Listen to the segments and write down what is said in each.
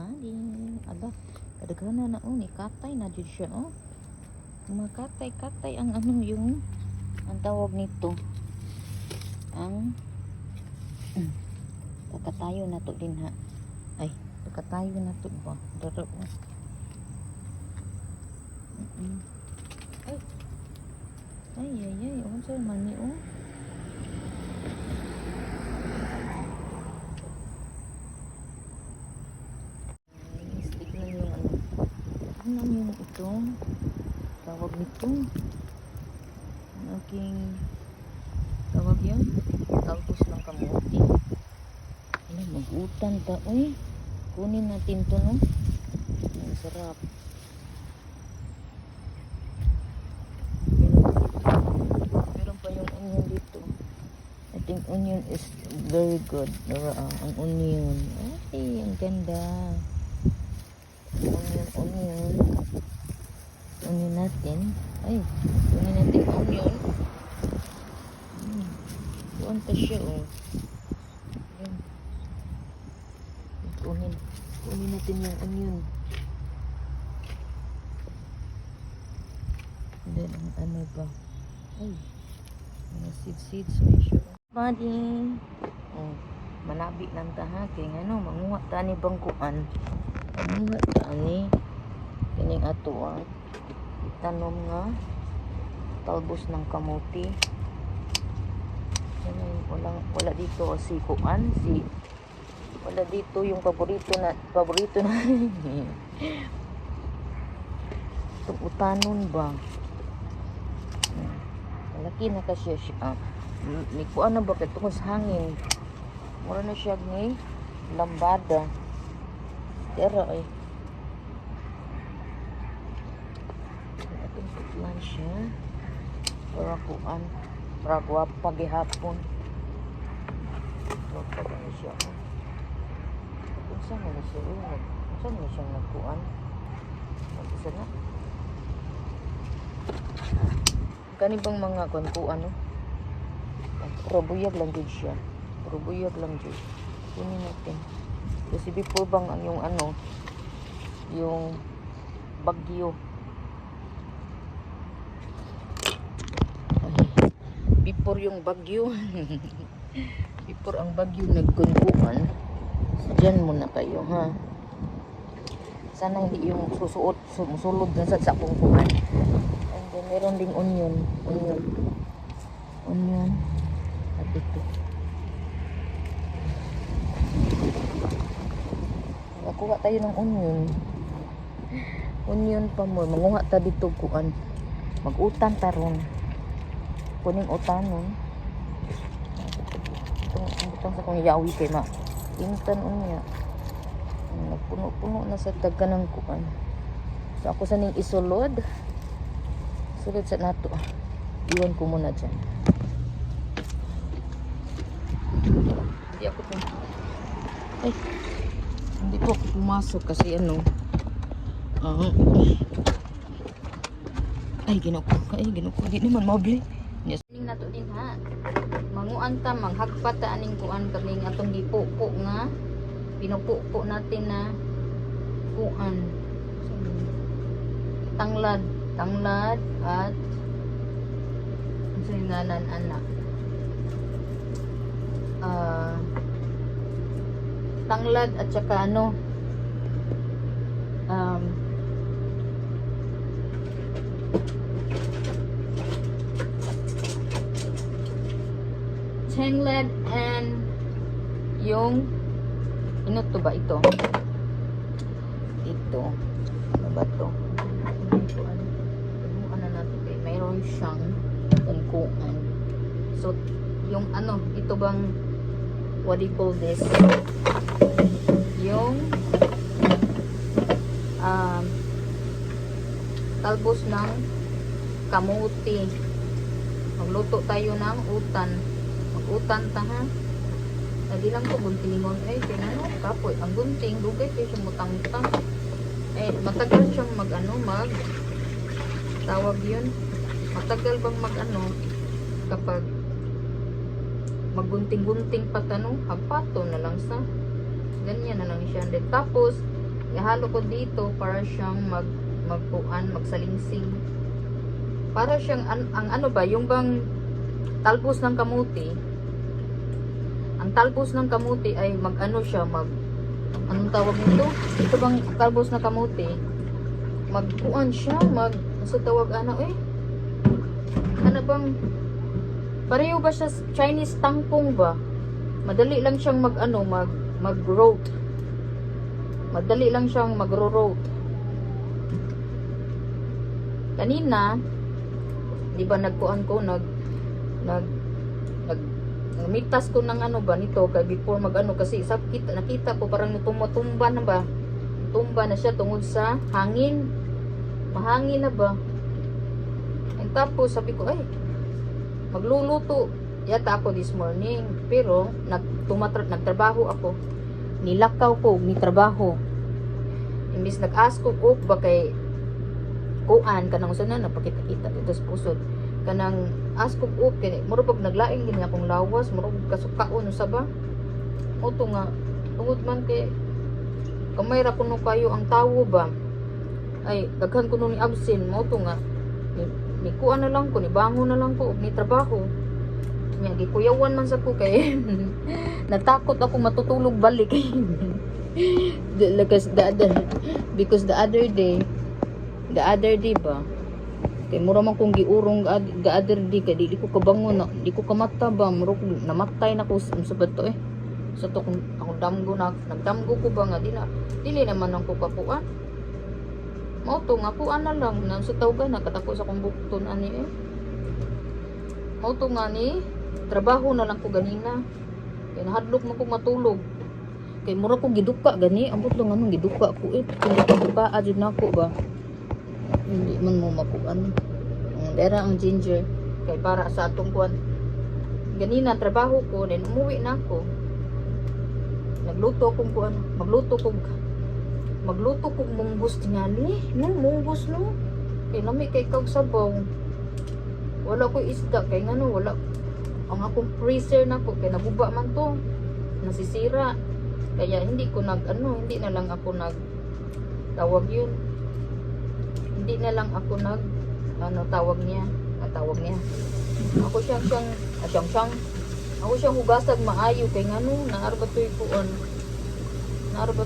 Bali. Aba, kadagana na ni katay na jud siya Makatay-katay ang yung ang tawag nito. Ang kakatayo na to din ha. Ay, kakatayo na to ba? Daro. Ay, unsa man ni Tingnan yung ito. Tawag nito. Ang aking tawag yun. Talbos ng kamuti. Ano, mag-utan ta. Uy, kunin natin to no. Ang sarap. Meron pa yung onion dito. I think onion is very good. Ang onion. Ay, ang ganda. Onion natin. Ay, kunin natin onion. Doon pa siya Ayan. Kunin natin yung onion. And then ano ba? Ay, mga seeds may siya. Bali. Manabi lang ta ha. Kaya manguha ta ni bangkuan. Manguha ta ni kining ato tanom nga talbos ng kamuti. Wala dito wala dito yung paborito na itong utanon ba. Malaki na kasi siya. Nikuan na ba ito sa hangin. Mura na siya ni lambada. Pero lang siya para guwapa gihapon. Guwapa ba siya saan na siya nagkuan isa na kanibang mga kuan probuyag lang dyan siya kunin natin kasi before bang yung yung bagyo before yung bagyo before ang bagyo nagkunkuan dyan muna kayo ha, sana hindi yung musulod dun sa kungkuan. And then meron ding onion at ito nakuha tayo ng onion pa mo, manguha ta dito kuan, mag-utan taron kuning utanon itong sa kong yawi kay intan unya nagpuno-puno na sa daghan ng kuan. So ako sa ning sulod sa nato iwan ko muna dyan. Hindi po ako pumasok kasi ginuko di naman mabli. Yes. Ning nato din ha. Manguan ta manghagpat ta aning kuan kaning atong gipupo nga pinupupo natin na kuan. Tanglad at singanan anak. Tanglad at saka tanglad and yung ano to ba ito ano ba to ano natin kay mayroon siyang tungkuan. So yung ito bang what do you call this, yung talbos ng kamuti. Magluto tayo ng utan ta ha. Lagi lang ko guntingon kapoy ang gunting dugay kay siya mutang-tang. Matagal siyang tawag yun. Matagal bang kapag maggunting-gunting pa hapato na lang sa ganyan na lang siya. Tapos ihalo ko dito para siyang magsalingsing. Para siyang ang ano ba, yung bang talbos ng kamuti. Ang talbos ng kamuti ay mag-ano siya, anong tawag nito? Ito bang talbos na kamuti? Magkuan siya, sa tawag ano ano bang, pareho ba siya Chinese tangkong ba? Madali lang siyang mag-roast. Madali lang siyang magro-roast. Kanina, di ba nagkuan ko, mitas ko ng ano ba nito kay before kasi nakita ko parang tumba na ba, tumba na siya tungod sa hangin, mahangin na ba. And tapos sabi ko magluluto yata ako this morning, pero nagtrabaho ako, nilakaw ko ni trabaho, imbis nag-ask ko ba kay kuan kanang usanan napakita-kita dito sa pusod kanang ask ko kay muro pag naglaing gini akong lawas, muro kasukaon sa ba oto nga tungod man kay kamay ra kuno kayo ang tawo ba ay daghan kuno ni absent mo to nga ni kuan na lang ko, ni bango na lang ko og ni trabaho nya gikuyawan man sa ko kay natakot ako matutulog balik because the other day ba kay mura man kong giurong the other day kay di ko kabangon na di ko kamata ba mura namatay na ko sa bato sa to kung ako nagdamgo ko ba nga dili naman ang kukapuan mo to nga kuan na lang na sa tawgan nakatako sa kong bukton ani mo to nga ni trabaho na lang ko ganina kay nahadlok man ko matulog kay mura ko giduka gani ambot lang anong giduka ko hindi ko duka adjud nako ba hindi man mo makuan dera ang ginger kay para sa atong kuan ganina trabaho ko then umuwi na ako nagluto akong kuan magluto kog munggos tingali munggos no kay lami kay kag sabaw wala ko isda kay ngano wala ang akong freezer nako kay naguba man to nasisira kaya hindi na lang ako tawag yun hindi na lang ako tawag niya ako siyang hugasag maayo kay ngano naarba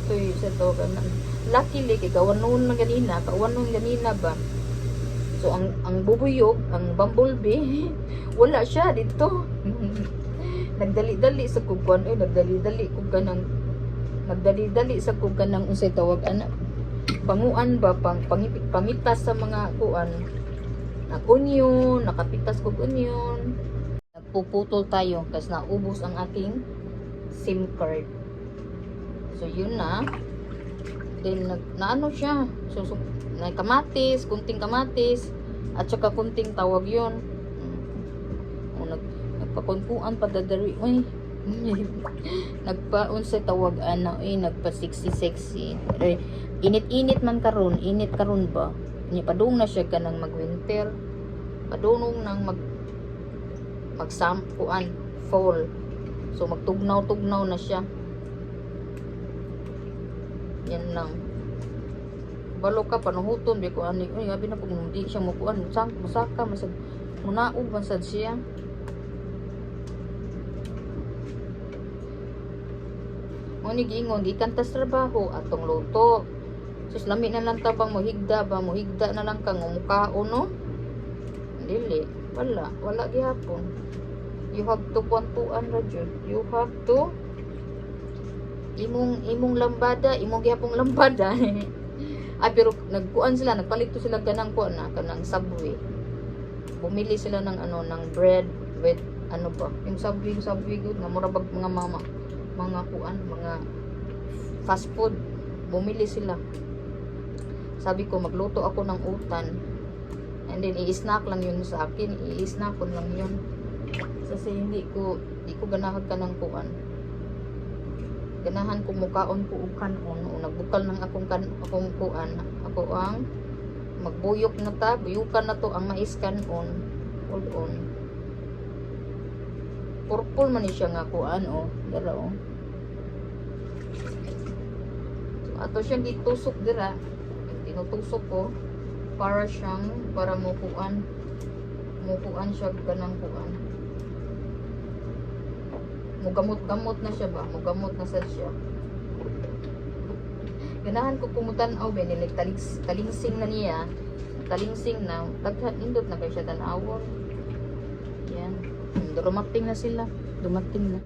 toy sa tawagan luckily kay kawanon ganina ba so ang bubuyog ang bumblebee wala siya dito nagdali-dali sa kukuan nagdali-dali sa kukuan unsay tawag panguan ba pamitas sa mga kuan onion nakapitas kog onion nagpuputol tayo kasi naubos ang ating SIM card so yun na then naano siya so kamatis kunting kamatis at saka kunting tawag yun nagpakunpuan padadari nagpaon sa tawag nagpa sexy init man karon ba ni padung na siya kanang mag-winter padunong nang magsampuan fall so magtugnaw na siya yan lang balo ka panuhuton di ko ani abi na pag hindi siya mukuan masaka masag munaog man sad siya mo ni giingon gikan tas trabaho atong luto sus lami na lang tabang mohigda na lang kang umukaon no dili wala gihapon you have to puan radyo you have to imong lambada imong gihapong lambada pero nagkuan sila nagpalit sila kanang kuan kanang Subway bumili sila ng ng bread with ba yung Subway good nga mura bag mga kuan mga fast food bumili sila sabi ko magluto ako ng utan and then i-snack lang yun sa akin i-snack ko lang yun kasi hindi ko ganahan ka ng kuan ganahan ko mukaon ko og kanon nagbukal ng akong kuan ako ang magbuyok na buyukan na to ang mais kanon hold on purple man ni siya nga kuan dara Ato siyang gitusok dira. Tinutusok ko para siyang para mukuan siya ganang kuan. Mugamot-gamot na siya ba? Mugamot na sad siya. Ganahan ko kumutan-aw binilig talingsing na niya. Talingsing na daghan indot na kay siya tan-awon. Yan. Dumating na sila. Dumating na.